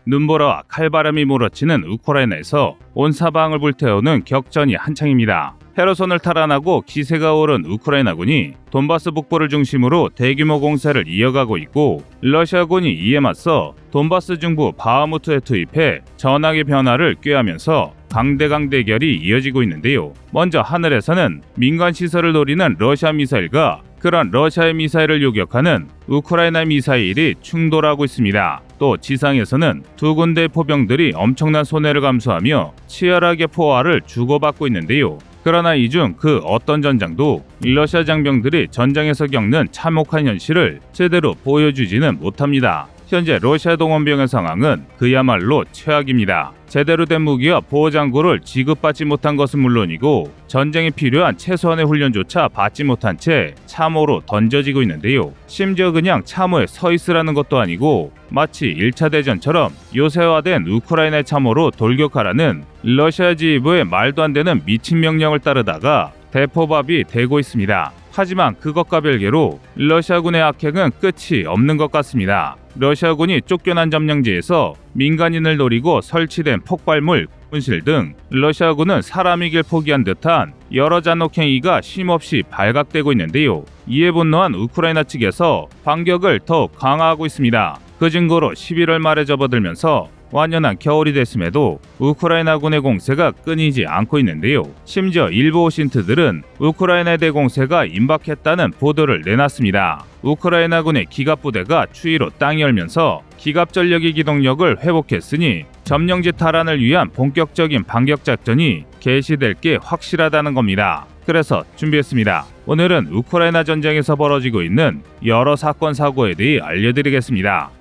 눈보라와 칼바람이 몰아치는 우크라이나에서 온 사방을 불태우는 격전이 한창입니다. 헤르손을 탈환하고 기세가 오른 우크라이나군이 돈바스 북부를 중심으로 대규모 공세를 이어가고 있고, 러시아군이 이에 맞서 돈바스 중부 바흐무트에 투입해 전황의 변화를 꾀하면서 강대강 대결이 이어지고 있는데요. 먼저 하늘에서는 민간 시설을 노리는 러시아 미사일과 그런 러시아의 미사일을 요격하는 우크라이나 미사일이 충돌하고 있습니다. 또 지상에서는 두 군데의 포병들이 엄청난 손해를 감수하며 치열하게 포화를 주고받고 있는데요. 그러나 이 중 그 어떤 전장도 러시아 장병들이 전장에서 겪는 참혹한 현실을 제대로 보여주지는 못합니다. 현재 러시아 동원병의 상황은 그야말로 최악입니다. 제대로 된 무기와 보호장구를 지급받지 못한 것은 물론이고 전쟁에 필요한 최소한의 훈련조차 받지 못한 채 참호로 던져지고 있는데요. 심지어 그냥 참호에 서 있으라는 것도 아니고 마치 1차 대전처럼 요새화된 우크라이나의 참호로 돌격하라는 러시아 지휘부의 말도 안 되는 미친 명령을 따르다가 대포밥이 되고 있습니다. 하지만 그것과 별개로 러시아군의 악행은 끝이 없는 것 같습니다. 러시아군이 쫓겨난 점령지에서 민간인을 노리고 설치된 폭발물, 분실 등 러시아군은 사람이길 포기한 듯한 여러 잔혹행위가 쉼없이 발각되고 있는데요. 이에 분노한 우크라이나 측에서 반격을 더욱 강화하고 있습니다. 그 증거로 11월 말에 접어들면서 완연한 겨울이 됐음에도 우크라이나군의 공세가 끊이지 않고 있는데요. 심지어 일부 오신트들은 우크라이나의 대공세가 임박했다는 보도를 내놨습니다. 우크라이나군의 기갑부대가 추위로 땅이 얼면서 기갑전력의 기동력을 회복했으니 점령지 탈환을 위한 본격적인 반격작전이 개시될 게 확실하다는 겁니다. 그래서 준비했습니다. 오늘은 우크라이나 전쟁에서 벌어지고 있는 여러 사건 사고에 대해 알려드리겠습니다.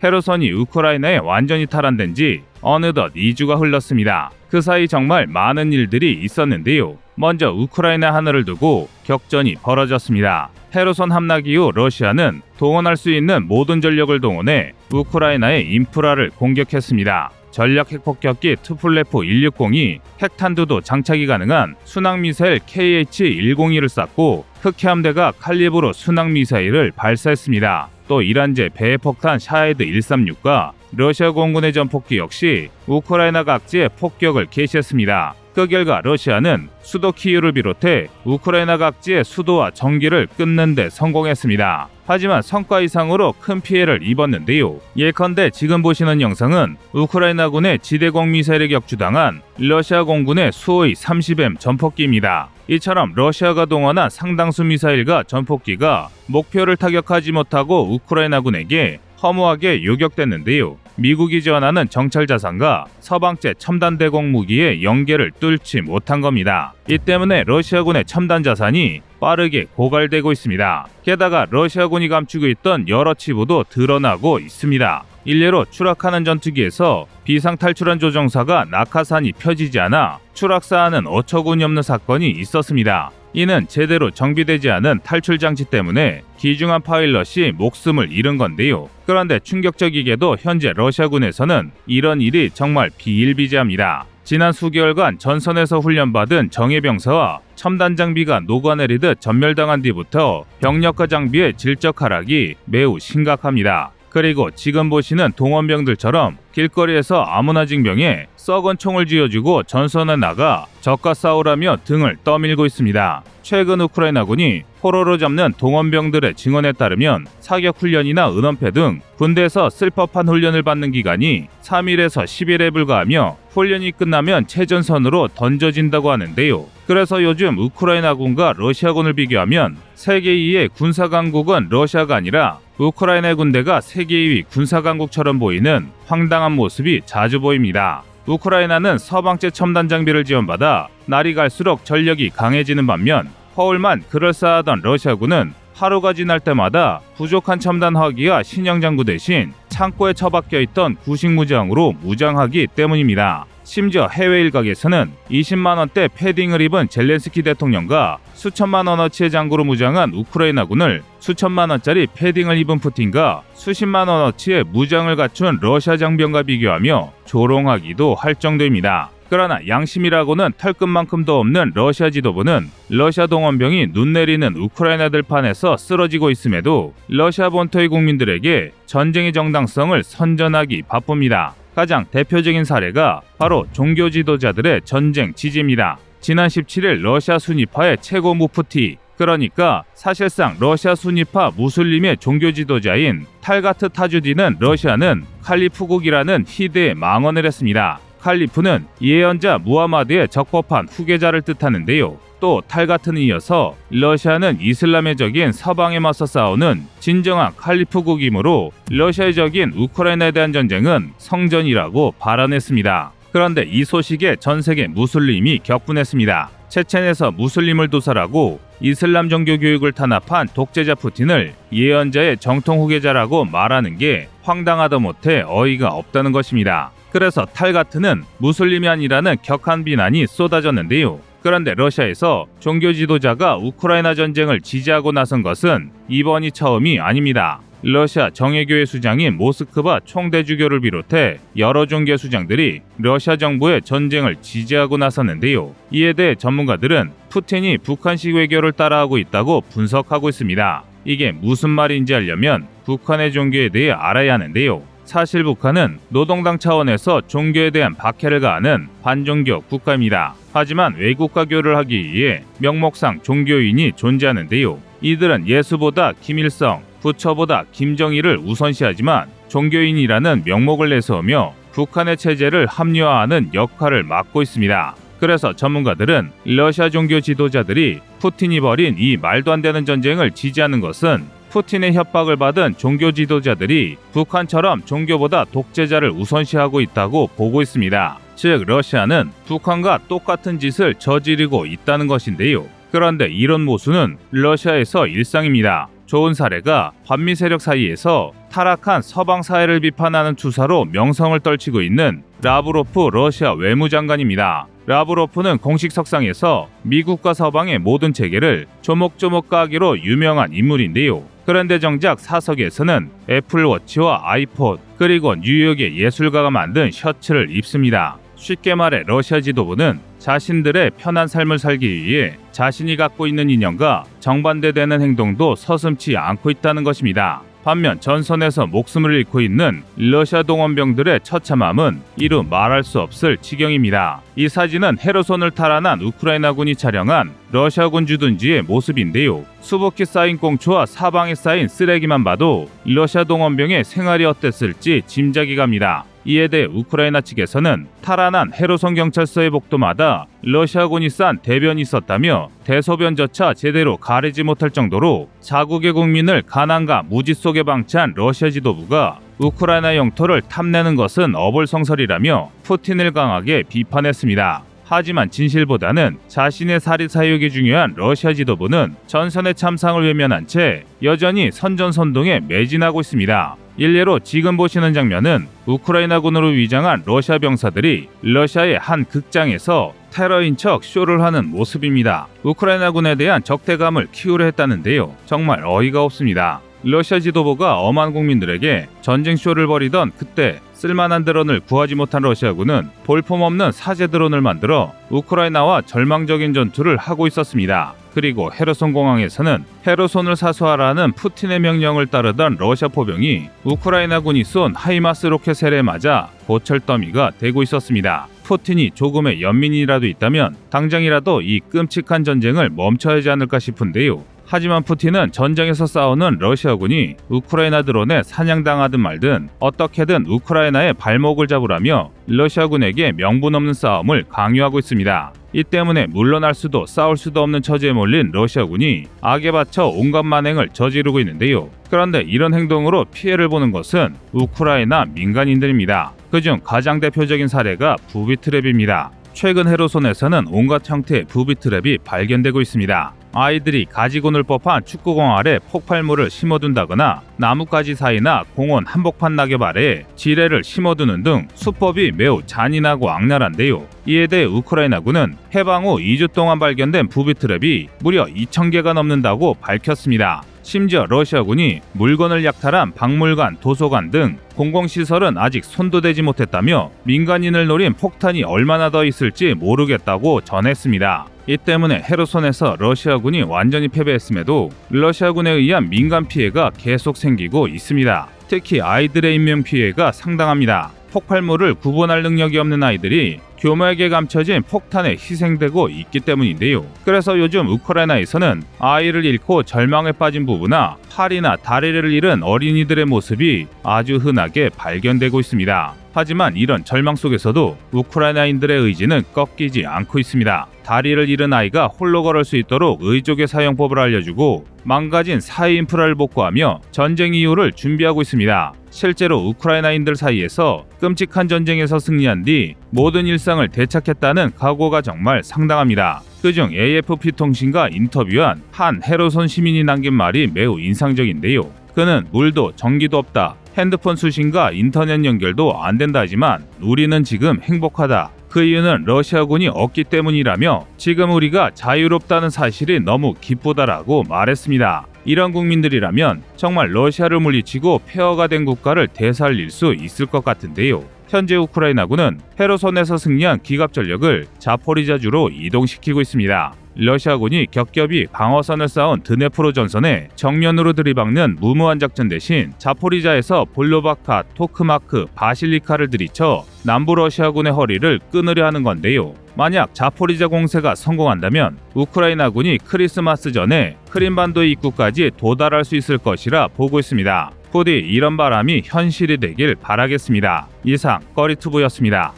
헤르손이 우크라이나에 완전히 탈환된 지 어느덧 2주가 흘렀습니다. 그 사이 정말 많은 일들이 있었는데요. 먼저 우크라이나 하늘을 두고 격전이 벌어졌습니다. 헤르손 함락 이후 러시아는 동원할 수 있는 모든 전력을 동원해 우크라이나의 인프라를 공격했습니다. 전략 핵폭격기 투플레프 160이 핵탄두도 장착이 가능한 순항미사일 KH-102를 쐈고 흑해함대가 칼리브로 순항미사일을 발사했습니다. 또 이란제 배폭탄 샤헤드 136과 러시아 공군의 전폭기 역시 우크라이나 각지에 폭격을 개시했습니다. 그 결과 러시아는 수도 키이우를 비롯해 우크라이나 각지의 수도와 전기를 끊는 데 성공했습니다. 하지만 성과 이상으로 큰 피해를 입었는데요. 예컨대 지금 보시는 영상은 우크라이나군의 지대공 미사일에 격추당한 러시아 공군의 수호이 30M 전폭기입니다. 이처럼 러시아가 동원한 상당수 미사일과 전폭기가 목표를 타격하지 못하고 우크라이나군에게 허무하게 요격됐는데요. 미국이 지원하는 정찰 자산과 서방제 첨단 대공 무기의 연계를 뚫지 못한 겁니다. 이 때문에 러시아군의 첨단 자산이 빠르게 고갈되고 있습니다. 게다가 러시아군이 감추고 있던 여러 치부도 드러나고 있습니다. 일례로 추락하는 전투기에서 비상 탈출한 조종사가 낙하산이 펴지지 않아 추락사하는 어처구니 없는 사건이 있었습니다. 이는 제대로 정비되지 않은 탈출 장치 때문에 기중한 파일럿이 목숨을 잃은 건데요. 그런데 충격적이게도 현재 러시아군에서는 이런 일이 정말 비일비재합니다. 지난 수개월간 전선에서 훈련받은 정예병사와 첨단 장비가 녹아내리듯 전멸당한 뒤부터 병력과 장비의 질적 하락이 매우 심각합니다. 그리고 지금 보시는 동원병들처럼 길거리에서 아무나 징병해 썩은 총을 쥐어주고 전선에 나가 적과 싸우라며 등을 떠밀고 있습니다. 최근 우크라이나군이 포로로 잡는 동원병들의 증언에 따르면 사격 훈련이나 은원패 등 군대에서 쓸 법한 훈련을 받는 기간이 3일에서 10일에 불과하며 훈련이 끝나면 최전선으로 던져진다고 하는데요. 그래서 요즘 우크라이나군과 러시아군을 비교하면 세계 2위의 군사강국은 러시아가 아니라 우크라이나 군대가 세계 2위 군사강국처럼 보이는 황당한 모습이 자주 보입니다. 우크라이나는 서방제 첨단 장비를 지원받아 날이 갈수록 전력이 강해지는 반면 허울만 그럴싸하던 러시아군은 하루가 지날 때마다 부족한 첨단 화기와 신형 장구 대신 창고에 처박혀 있던 구식 무장으로 무장하기 때문입니다. 심지어 해외 일각에서는 20만 원대 패딩을 입은 젤렌스키 대통령과 수천만 원어치의 장구로 무장한 우크라이나군을 수천만 원짜리 패딩을 입은 푸틴과 수십만 원어치의 무장을 갖춘 러시아 장병과 비교하며 조롱하기도 할 정도입니다. 그러나 양심이라고는 털끝만큼도 없는 러시아 지도부는 러시아 동원병이 눈 내리는 우크라이나 들판에서 쓰러지고 있음에도 러시아 본토의 국민들에게 전쟁의 정당성을 선전하기 바쁩니다. 가장 대표적인 사례가 바로 종교 지도자들의 전쟁 지지입니다. 지난 17일 러시아 순위파의 최고 무프티, 그러니까 사실상 러시아 순위파 무슬림의 종교 지도자인 탈가트 타주디는 러시아는 칼리프국이라는 희대의 망언을 했습니다. 칼리프는 예언자 무하마드의 적법한 후계자를 뜻하는데요. 또 탈가트는 이어서 러시아는 이슬람의 적인 서방에 맞서 싸우는 진정한 칼리프국이므로 러시아의 적인 우크라이나에 대한 전쟁은 성전이라고 발언했습니다. 그런데 이 소식에 전 세계 무슬림이 격분했습니다. 체첸에서 무슬림을 도살하고 이슬람 종교 교육을 탄압한 독재자 푸틴을 예언자의 정통 후계자라고 말하는 게 황당하다 못해 어이가 없다는 것입니다. 그래서 탈가트는 무슬림이 아니라는 격한 비난이 쏟아졌는데요. 그런데 러시아에서 종교 지도자가 우크라이나 전쟁을 지지하고 나선 것은 이번이 처음이 아닙니다. 러시아 정예교회 수장인 모스크바 총대주교를 비롯해 여러 종교 수장들이 러시아 정부의 전쟁을 지지하고 나섰는데요. 이에 대해 전문가들은 푸틴이 북한식 외교를 따라하고 있다고 분석하고 있습니다. 이게 무슨 말인지 알려면 북한의 종교에 대해 알아야 하는데요. 사실 북한은 노동당 차원에서 종교에 대한 박해를 가하는 반종교 국가입니다. 하지만 외국가교를 하기 위해 명목상 종교인이 존재하는데요. 이들은 예수보다 김일성, 부처보다 김정일을 우선시하지만 종교인이라는 명목을 내세우며 북한의 체제를 합리화하는 역할을 맡고 있습니다. 그래서 전문가들은 러시아 종교 지도자들이 푸틴이 벌인 이 말도 안 되는 전쟁을 지지하는 것은 푸틴의 협박을 받은 종교 지도자들이 북한처럼 종교보다 독재자를 우선시하고 있다고 보고 있습니다. 즉 러시아는 북한과 똑같은 짓을 저지르고 있다는 것인데요. 그런데 이런 모순은 러시아에서 일상입니다. 좋은 사례가 반미 세력 사이에서 타락한 서방 사회를 비판하는 투사로 명성을 떨치고 있는 라브로프 러시아 외무장관입니다. 라브로프는 공식 석상에서 미국과 서방의 모든 체계를 조목조목 까기로 유명한 인물인데요. 그런데 정작 사석에서는 애플워치와 아이폰 그리고 뉴욕의 예술가가 만든 셔츠를 입습니다. 쉽게 말해 러시아 지도부는 자신들의 편한 삶을 살기 위해 자신이 갖고 있는 이념과 정반대되는 행동도 서슴지 않고 있다는 것입니다. 반면 전선에서 목숨을 잃고 있는 러시아 동원병들의 처참함은 이루 말할 수 없을 지경입니다. 이 사진은 헤르손을 탈환한 우크라이나군이 촬영한 러시아군 주둔지의 모습인데요. 수북히 쌓인 꽁초와 사방에 쌓인 쓰레기만 봐도 러시아 동원병의 생활이 어땠을지 짐작이 갑니다. 이에 대해 우크라이나 측에서는 탈환한 헤르손 경찰서의 복도마다 러시아군이 싼 대변이 있었다며 대소변조차 제대로 가리지 못할 정도로 자국의 국민을 가난과 무지 속에 방치한 러시아 지도부가 우크라이나 영토를 탐내는 것은 어불성설이라며 푸틴을 강하게 비판했습니다. 하지만 진실보다는 자신의 사리 사육이 중요한 러시아 지도부는 전선의 참상을 외면한 채 여전히 선전선동에 매진하고 있습니다. 일례로 지금 보시는 장면은 우크라이나군으로 위장한 러시아 병사들이 러시아의 한 극장에서 테러인 척 쇼를 하는 모습입니다. 우크라이나군에 대한 적대감을 키우려 했다는데요. 정말 어이가 없습니다. 러시아 지도부가 엄한 국민들에게 전쟁쇼를 벌이던 그때 쓸만한 드론을 구하지 못한 러시아군은 볼품없는 사제 드론을 만들어 우크라이나와 절망적인 전투를 하고 있었습니다. 그리고 헤르손 공항에서는 헤르손을 사수하라는 푸틴의 명령을 따르던 러시아 포병이 우크라이나군이 쏜 하이마스 로켓 세례에 맞아 고철더미가 되고 있었습니다. 푸틴이 조금의 연민이라도 있다면 당장이라도 이 끔찍한 전쟁을 멈춰야 하지 않을까 싶은데요. 하지만 푸틴은 전쟁에서 싸우는 러시아군이 우크라이나 드론에 사냥당하든 말든 어떻게든 우크라이나의 발목을 잡으라며 러시아군에게 명분 없는 싸움을 강요하고 있습니다. 이 때문에 물러날 수도 싸울 수도 없는 처지에 몰린 러시아군이 악에 받쳐 온갖 만행을 저지르고 있는데요. 그런데 이런 행동으로 피해를 보는 것은 우크라이나 민간인들입니다. 그중 가장 대표적인 사례가 부비트랩입니다. 최근 헤르손에서는 온갖 형태의 부비트랩이 발견되고 있습니다. 아이들이 가지고 놀 법한 축구공 아래 폭발물을 심어둔다거나 나뭇가지 사이나 공원 한복판 낙엽 아래에 지뢰를 심어두는 등 수법이 매우 잔인하고 악랄한데요. 이에 대해 우크라이나군은 해방 후 2주 동안 발견된 부비 트랩이 무려 2,000개가 넘는다고 밝혔습니다. 심지어 러시아군이 물건을 약탈한 박물관, 도서관 등 공공시설은 아직 손도 대지 못했다며 민간인을 노린 폭탄이 얼마나 더 있을지 모르겠다고 전했습니다. 이 때문에 헤르손에서 러시아군이 완전히 패배했음에도 러시아군에 의한 민간 피해가 계속 생기고 있습니다. 특히 아이들의 인명 피해가 상당합니다. 폭발물을 구분할 능력이 없는 아이들이 교묘하게 감춰진 폭탄에 희생되고 있기 때문인데요. 그래서 요즘 우크라이나에서는 아이를 잃고 절망에 빠진 부부나 팔이나 다리를 잃은 어린이들의 모습이 아주 흔하게 발견되고 있습니다. 하지만 이런 절망 속에서도 우크라이나인들의 의지는 꺾이지 않고 있습니다. 다리를 잃은 아이가 홀로 걸을 수 있도록 의족의 사용법을 알려주고 망가진 사회 인프라를 복구하며 전쟁 이후를 준비하고 있습니다. 실제로 우크라이나인들 사이에서 끔찍한 전쟁에서 승리한 뒤 모든 일상을 되찾겠다는 각오가 정말 상당합니다. 그중 AFP 통신과 인터뷰한 한 헤르손 시민이 남긴 말이 매우 인상적인데요. 그는 물도 전기도 없다. 핸드폰 수신과 인터넷 연결도 안 된다 하지만 우리는 지금 행복하다. 그 이유는 러시아군이 없기 때문이라며 지금 우리가 자유롭다는 사실이 너무 기쁘다라고 말했습니다. 이런 국민들이라면 정말 러시아를 물리치고 폐허가 된 국가를 되살릴 수 있을 것 같은데요. 현재 우크라이나군은 헤르손에서 승리한 기갑 전력을 자포리자주로 이동시키고 있습니다. 러시아군이 겹겹이 방어선을 쌓은 드네프로 전선에 정면으로 들이박는 무모한 작전 대신 자포리자에서 볼로바카, 토크마크, 바실리카를 들이쳐 남부 러시아군의 허리를 끊으려 하는 건데요. 만약 자포리자 공세가 성공한다면 우크라이나군이 크리스마스 전에 크림반도의 입구까지 도달할 수 있을 것이라 보고 있습니다. 부디 이런 바람이 현실이 되길 바라겠습니다. 이상 꺼리투브였습니다.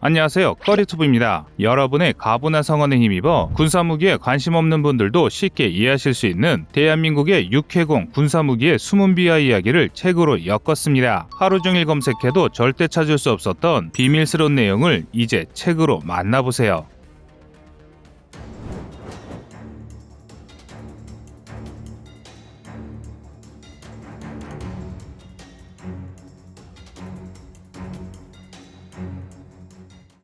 안녕하세요, 꺼리투브입니다. 여러분의 가부나 성원에 힘입어 군사무기에 관심 없는 분들도 쉽게 이해하실 수 있는 대한민국의 육해공 군사무기의 숨은 비하 이야기를 책으로 엮었습니다. 하루 종일 검색해도 절대 찾을 수 없었던 비밀스러운 내용을 이제 책으로 만나보세요.